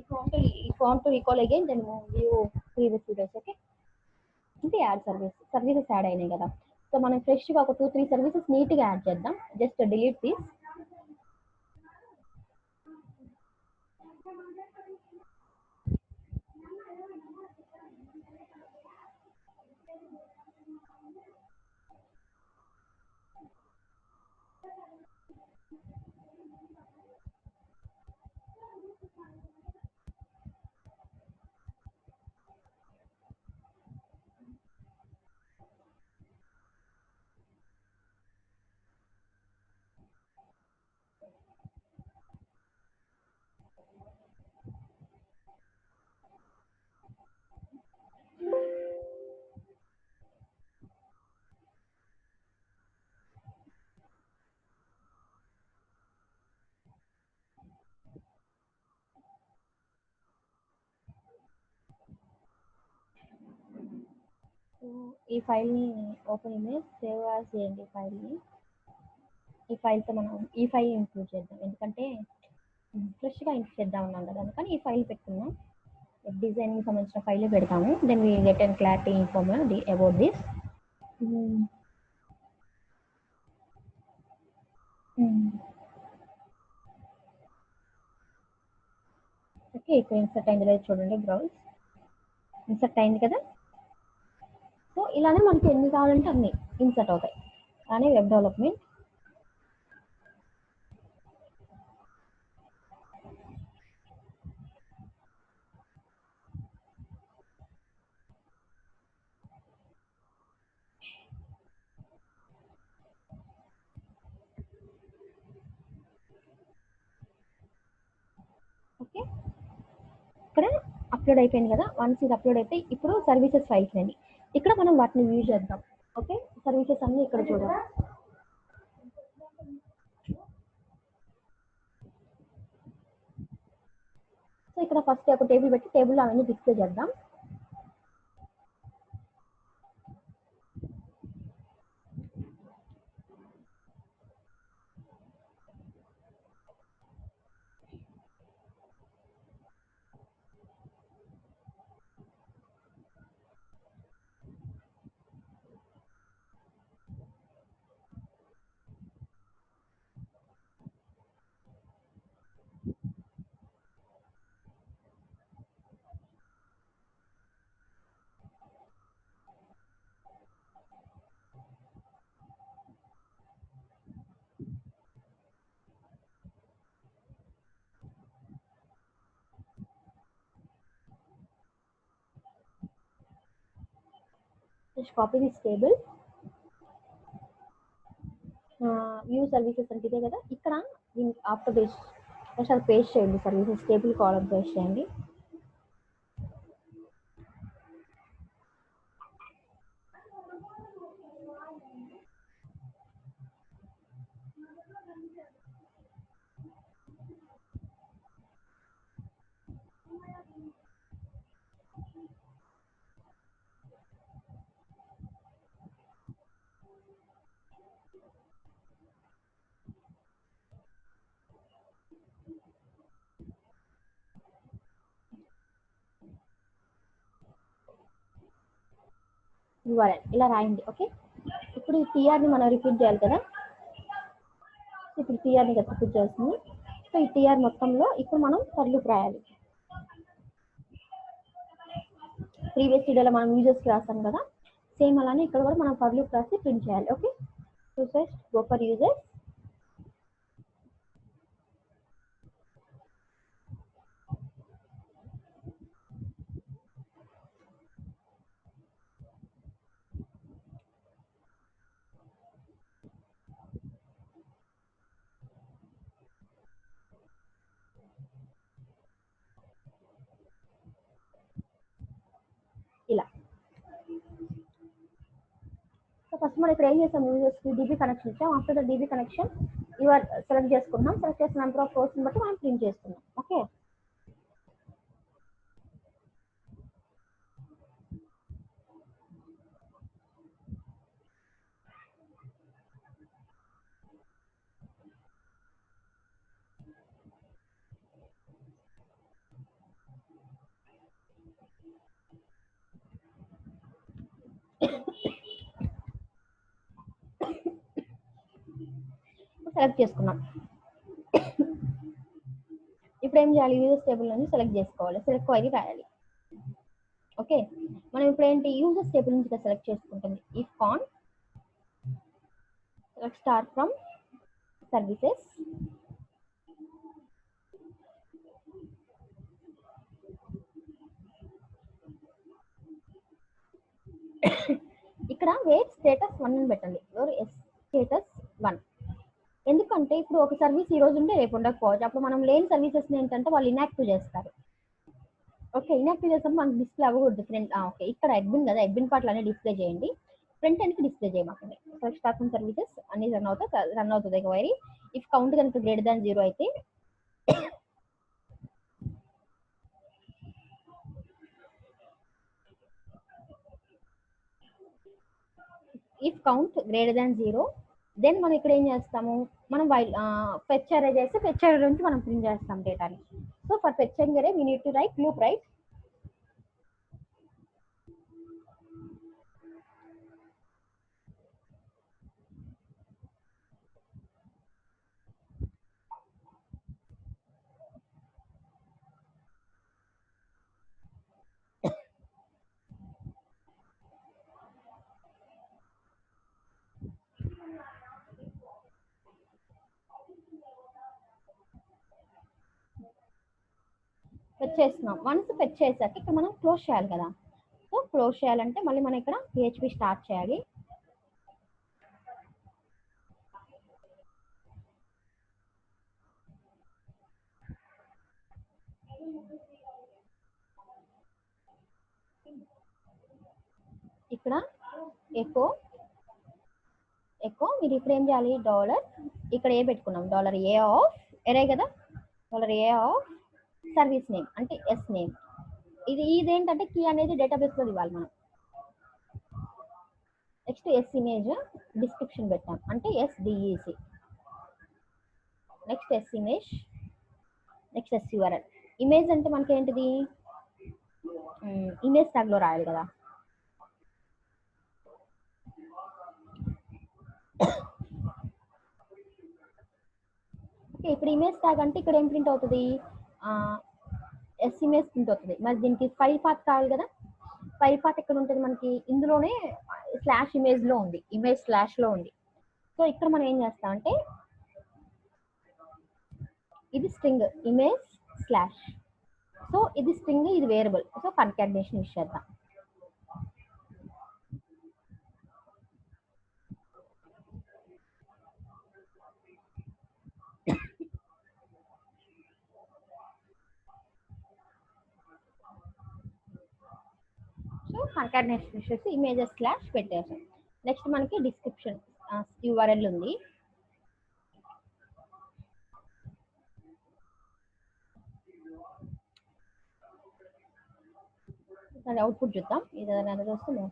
If you want to recall again, then view previous videos. Okay, అంటే యాడ్ సర్వీసెస్ యాడ్ అయినాయి కదా. సో మనం ఫ్రెష్గా ఒక 2-3 సర్వీసెస్ నీట్గా యాడ్ చేద్దాం. Just delete this. ఈ ఫైల్ని ఓపెన్ ఇమేజ్ సేవ్ యాజ్ చేయండి. ఈ ఫైల్తో మనం ఈ ఫైల్ ఇంక్లూడ్ చేద్దాం, ఎందుకంటే ఫ్రెష్గా ఇంక్లూడ్ చేద్దాం ఉన్నాం కదా. అందుకని ఈ ఫైల్ పెట్టుకున్నాం. డిజైనింగ్ సంబంధించిన ఫైల్ పెడతాము. Then we get and clarity inform about this. Okay, ఇప్పుడు ఇన్సర్ట్ అయింది లేదు చూడండి. బ్రౌజ్ ఇన్సర్ట్ అయింది కదా. సో ఇలానే మనకి ఎన్ని కావాలంటే అన్ని ఇన్సర్ట్ అవుతాయి. అలానే వెబ్ డెవలప్మెంట్, ఓకే ఇక్కడ అప్లోడ్ అయిపోయింది కదా. వన్స్ ఇది అప్లోడ్ అయితే ఇప్పుడు సర్వీసెస్ ఫైల్స్ అండి. ఇక్కడ మనం వాటిని వ్యూ చేద్దాం. ఓకే, సర్వీసెస్ అన్ని ఇక్కడ చూద్దాం. సో ఇక్కడ ఫస్ట్ ఒక టేబుల్ పెట్టి టేబుల్ అవన్నీ డిస్ప్లే చేద్దాం. Just copy this table. View services అంటే ఇదే కదా. ఇక్కడ ఆఫ్టర్ దిస్ ఫస్ట్ అది పేస్ట్ చేయండి, సర్వీసెస్ టేబుల్ కాలం పేస్ట్ చేయండి. URL ఇలా రాయండి. ఓకే, ఇప్పుడు ఈ టీఆర్ని మనం రిపీట్ చేయాలి కదా. ఇప్పుడు టీఆర్ని రిపీట్ చేస్తుంది. సో ఈ టీఆర్ మొత్తంలో ఇప్పుడు మనం ఫర్ లూప్ రాయాలి. ప్రీవియస్ వీడియోలో మనం యూజర్స్కి రాస్తాం కదా, సేమ్ అలానే ఇక్కడ కూడా మనం ఫర్ లూప్ రాసి ప్రింట్ చేయాలి. Okay, so first go for users. ఇలా సో ఫస్ట్ మనం ఇక్కడ ఏం చేస్తాం, యూజర్స్కి డీబీ కనెక్షన్ ఇచ్చాం. ఆఫ్టర్ ద డీబీ కనెక్షన్ యూఆర్ సెలెక్ట్ చేసుకున్నాం. సెలెక్ట్ చేసిన నెంబర్ ఆఫ్ రోస్ని బట్టి మనం ప్రింట్ చేసుకున్నాం. ఓకే, సెలెక్ట్ చేసుకున్నాం. ఇప్పుడు ఏం చేయాలి, యూజర్స్ టేబుల్ నుంచి సెలెక్ట్ చేసుకోవాలి, సెలెక్ట్ క్వైరీ రాయాలి. ఓకే, మనం ఇప్పుడు ఏంటి యూజర్స్ టేబుల్ నుంచి సెలెక్ట్ చేసుకుంటుంది. If con select star from services, ఇక్కడ వెయిట్ స్టేటస్ 1 అని పెట్టండి. స్టేటస్ 1 ఎందుకంటే ఇప్పుడు ఒక సర్వీస్ ఈ రోజు ఉంటే రేపు ఉండకపోవచ్చు. అప్పుడు మనం లేని సర్వీసెస్ ఏంటంటే వాళ్ళు ఇన్యాక్టివ్ చేస్తారు. ఓకే, ఇన్యాక్టివ్ చేసినప్పుడు మనకి డిస్ప్లే అవ్వకూడదు డిఫరెంట్. ఓకే, ఇక్కడ అడ్మిన్ కదా, అడ్మిన్ పార్ట్లు అనేది డిస్ప్లే చేయండి, ఫ్రంట్ ఎండ్కి డిస్ప్లే చేయమాకండి. సెలెక్ట్ స్టార్ ఫ్రమ్ సర్వీసెస్ అన్ని రన్ అవుతుంది క్వైరీ. ఇఫ్ కౌంట్ కనుక గ్రేటర్ దాన్ 0 అయితే if count greater than 0 then మనం ఇక్కడ ఏం చేస్తాము, మనం ఫెచ్ అరే చేసి ఫెచ్ అరే నుంచి మనం ప్రింట్ చేస్తాం డేటాని. సో ఫర్ ఫెచింగ్ అరే we need to right loop right. Fetch చేస్తున్నాం. వన్స్ ఫెచ్ చేసాక ఇక్కడ మనం క్లోజ్ చేయాలి కదా. సో క్లోజ్ చేయాలంటే మళ్ళీ మనం ఇక్కడ PHP స్టార్ట్ చేయాలి. ఇక్కడ ఎకో మీరు ఇప్పుడు ఏం చేయాలి, డాలర్ ఇక్కడ ఏ పెట్టుకున్నాం, $A ఆఫ్ ఎరే కదా, $A ఆఫ్ సర్వీస్ నేమ్ అంటే ఎస్ నేమ్. ఇదేంటంటే కీ అనేది డేటాబేస్లో ఇవ్వాలి మనం. నెక్స్ట్ ఎస్ ఇమేజ్ డిస్క్రిప్షన్ పెట్టాం అంటే SDEC. Next s image, next s URL. Image అంటే మనకి ఏంటిది, ఇమేజ్ ట్యాగ్లో రాయాలి కదా. ఓకే, ఇప్పుడు ఇమేజ్ ట్యాగ్ అంటే ఇక్కడ ఏం ప్రింట్ అవుతుంది, ఎస్ ఇమేజ్ ప్రింట్ అవుతుంది. మరి దీనికి ఫైల్ పాత్ కావాలి కదా. ఫైల్ పాత్ ఎక్కడ ఉంటుంది మనకి, ఇందులోనే స్లాష్ ఇమేజ్లో ఉంది, ఇమేజ్ స్లాష్లో ఉంది. సో ఇక్కడ మనం ఏం చేస్తామంటే ఇది స్ట్రింగ్ ఇమేజ్ స్లాష్, సో ఇది స్ట్రింగ్ ఇది వేరియబుల్, సో కన్కాటినేషన్ యూస్ చేద్దాం. కాన్కాటినేషన్ చేసి ఇమేజెస్ స్లాష్ పెట్టేసాం. నెక్స్ట్ మనకి డిస్క్రిప్షన్ యూఆర్ఎల్ ఉంది. దాని అవుట్పుట్ చూద్దాం. ఇది అనేది వస్తుంది,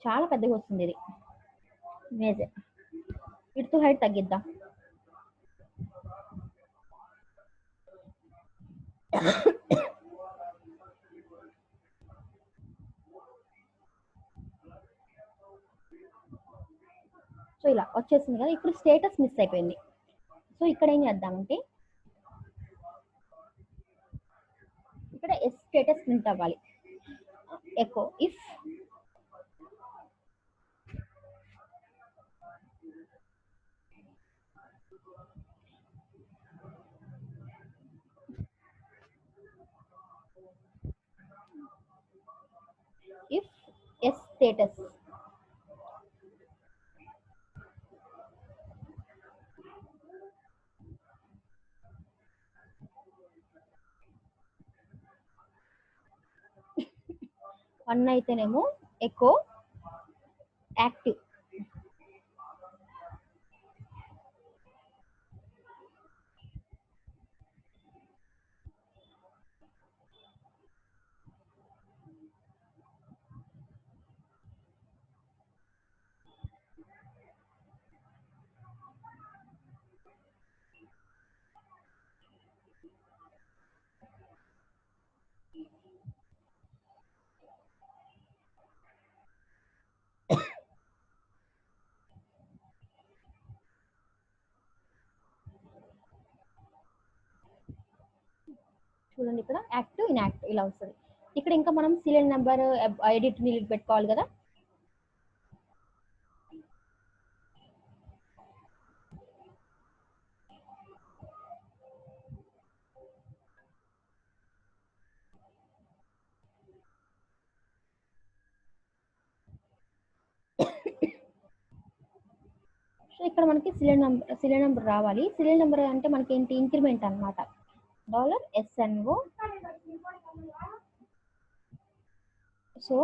చాలా పెద్దగా వస్తుంది ఇది ఇమేజ్. విడ్త్ హైట్ తగ్గిద్దాం. సో ఇలా వచ్చేసింది కదా. ఇప్పుడు స్టేటస్ మిస్ అయిపోయింది. సో ఇక్కడ ఏం చేద్దామంటే ఇక్కడ స్టేటస్ ప్రింట్ అవ్వాలి. ఎకో ఇఫ్ స్టేటస్ వన్ అయితేనేమో ఎకో యాక్టివ్. చూడండి ఇక్కడ యాక్టివ్ ఇన్యాక్టివ్ ఇలా వస్తుంది. ఇక్కడ ఇంకా మనం సీరియల్ నెంబర్ ఎడిట్ డిలీట్ పెట్టుకోవాలి కదా. సో ఇక్కడ మనకి సీరియల్ నెంబర్ రావాలి. సీరియల్ నెంబర్ అంటే మనకి ఏంటి, ఇంక్రిమెంట్ అనమాట. $SNO. So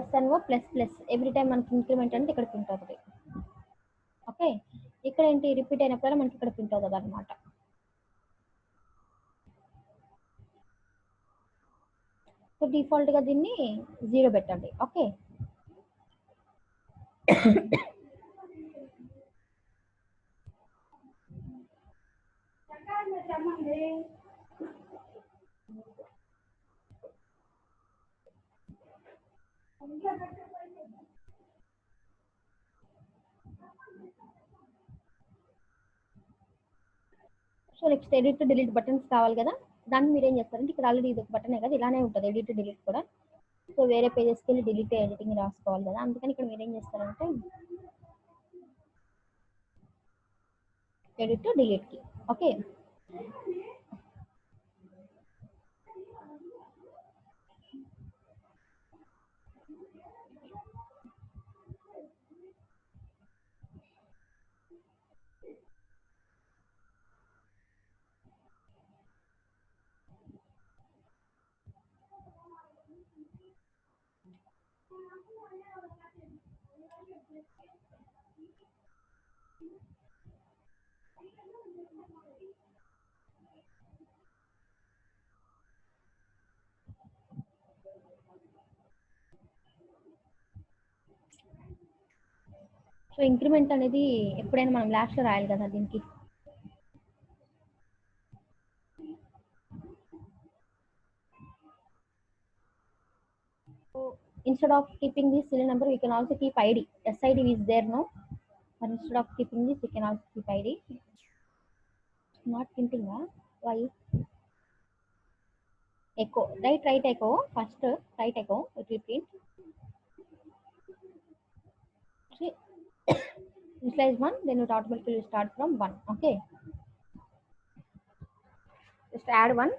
$SNO plus plus every time మనకి ఇంక్రిమెంట్ అంటే ఇక్కడ ప్రింట్ అవుతుంది. ఓకే, ఇక్కడ ఏంటి రిపీట్ అయినప్పుడు మనకి ఇక్కడ ప్రింట్ అవుతుంది అనమాట. సో డిఫాల్ట్ గా దీన్ని 0 పెట్టండి. Okay, so next edit delete buttons కావాలి కదా. దాన్ని మీరు ఏం చేస్తారంటే ఇక్కడ ఆల్రెడీ ఇది ఒక బటనే కదా, ఇలానే ఉంటుంది ఎడిట్ డిలీట్ కూడా. సో వేరే పేజెస్కి వెళ్ళి డిలీట్ ఎడిటింగ్ రాసుకోవాలి కదా, అందుకని ఇక్కడ మీరు ఏం చేస్తారంటే ఎడిట్ డిలీట్ కి. ఓకే, సో ఇంక్రిమెంట్ అనేది ఎప్పుడైనా మనం లాస్ట్ లో రాయాలి కదా దీనికి. So instead of keeping this serial number, we can also keep ID. SID is there, no? But instead of keeping this, we can also keep ID. Not printing, huh? Why? Echo, right echo. First, right echo. It will print. See, initialize 1, then it automatically will start from 1. Okay. Just add 1.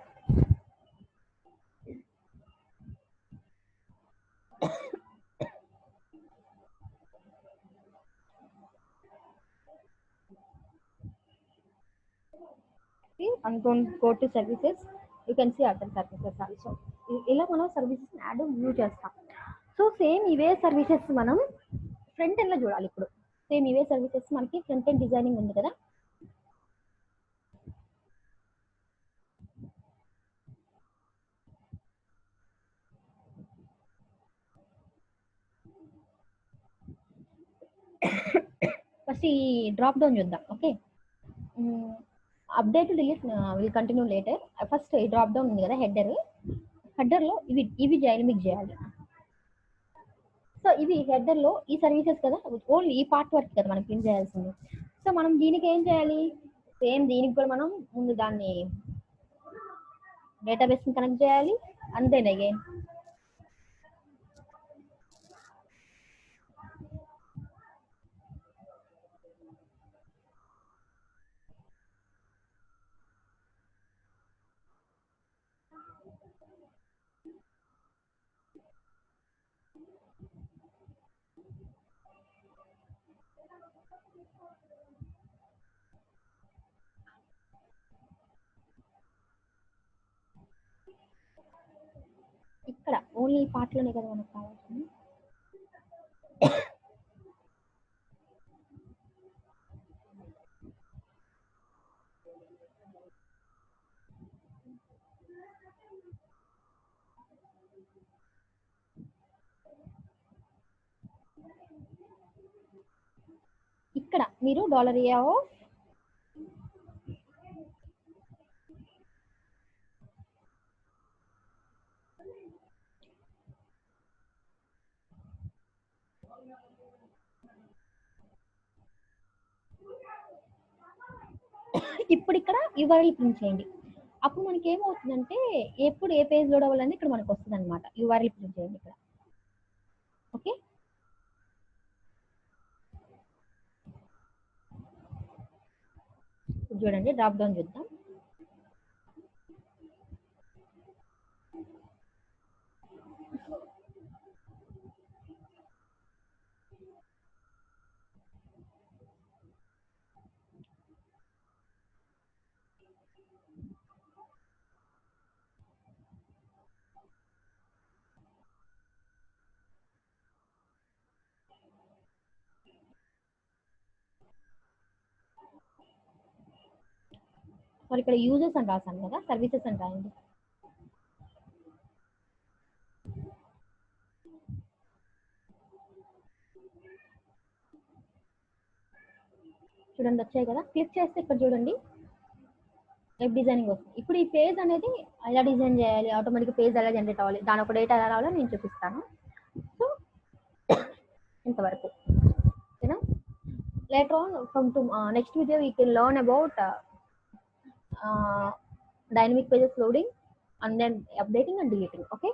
and don't go to services, you can see other services also. ఇలా మనం services add view చేస్తాం. So same ఇవే services మనం front end లో చూడాలి. ఇప్పుడు same ఇవే services మనకి ఫ్రంట్ ఎండ్ డిజైనింగ్ ఉంది కదా, ఫస్ట్ ఈ డ్రాప్ డౌన్ చూద్దాం. Okay, update delete will continue later. First ఈ డ్రాప్ డౌన్ ఉంది కదా, హెడర్లో ఇవి చేయాలి, మీకు చేయాలి. సో ఇవి హెడర్లో ఈ సర్వీసెస్ కదా, ఓన్లీ ఈ పార్ట్ వర్క్ కదా మనం ప్రింట్ చేయాల్సింది. సో మనం దీనికి ఏం చేయాలి, సేమ్ దీనికి కూడా మనం ముందు దాన్ని డేటాబేస్ని కనెక్ట్ చేయాలి. అండ్ దెన్ అగైన్ ఇక్కడ ఓన్లీ ఈ పార్ట్లోనే కదా మనకు కావాల్సింది. ఇక్కడ మీరు $A ఇప్పుడు ఇక్కడ యూఆర్ఎల్ ప్రింట్ చేయండి. అప్పుడు మనకి ఏమవుతుందంటే ఎప్పుడు ఏ పేజ్ లోడ్ అవ్వాలని ఇక్కడ మనకు వస్తుంది అనమాట. యూఆర్ఎల్ ప్రింట్ చేయండి ఇక్కడ. ఓకే, చూడండి డ్రాప్ డౌన్ చూద్దాం. మరి ఇక్కడ యూజర్స్ అని రాసాను కదా, సర్వీసెస్ అని రాయండి. చూడండి వచ్చాయి కదా, క్లిక్ చేస్తే ఇక్కడ చూడండి వెబ్ డిజైనింగ్ వస్తుంది. ఇప్పుడు ఈ పేజ్ అనేది ఎలా డిజైన్ చేయాలి, ఆటోమేటిక్ పేజ్ ఎలా జనరేట్ అవ్వాలి, దాని ఒక డేటా ఎలా రావాలో నేను చూపిస్తాను. సో ఇంతవరకు ఓకేనా. Later on from to next video we can learn about dynamic pages loading and then updating and deleting. Okay.